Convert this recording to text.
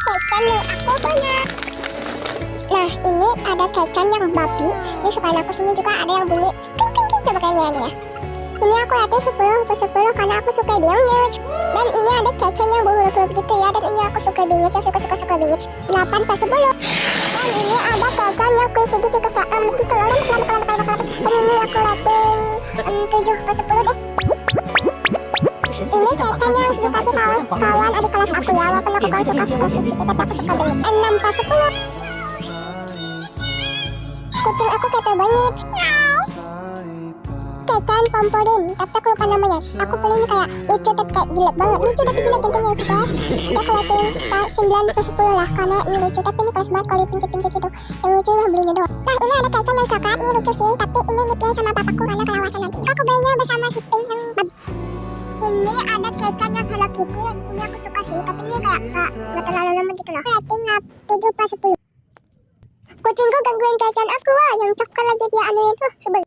Kecan yang aku punya. Nah, ini ada Kecan yang babi. Ini sebelah aku sini juga ada yang bunyi king king king. Coba kalian lihat ya. Ini aku lihatnya 10/10 karena aku suka bingit. Dan ini ada Kecan yang berhuruf-huruf gitu ya. Dan ini aku suka bingit ya, suka bingit. 8/10. Dan ini ada Kecan yang kuis gitu kesaam gitu loh. Dan ini aku rating 7/10 deh. Ini Kecan yang dikasih kawan adik kelas aku ya. Walaupun aku kan suka gitu, tapi aku suka bingit. 6/10. Kucing aku kepo banget. Kecan pompolin, tapi aku lupa namanya. Aku pilih ini kayak lucu tapi kayak jelek banget. Lucu tapi jelek gantengnya gitu ya. Dia keliatin 9/10 lah karena ini lucu. Tapi ini kelas banget kalau dipincit-pincit gitu. Yang lucu lah bulunya doang. Nah, ini ada Kecan yang coklat. Ini lucu sih, tapi ini dipilih sama papaku karena kelawasan nanti. Aku belinya bersama si Pink yang ini ada Kecan yang Hello Kitty. Ini aku suka sih, tapi ini kayak gak terlalu lembut gitu loh. Rating 7/10. Kucingku gangguin Kecan aku wah, yang coklat lagi dia anuin tuh sebel.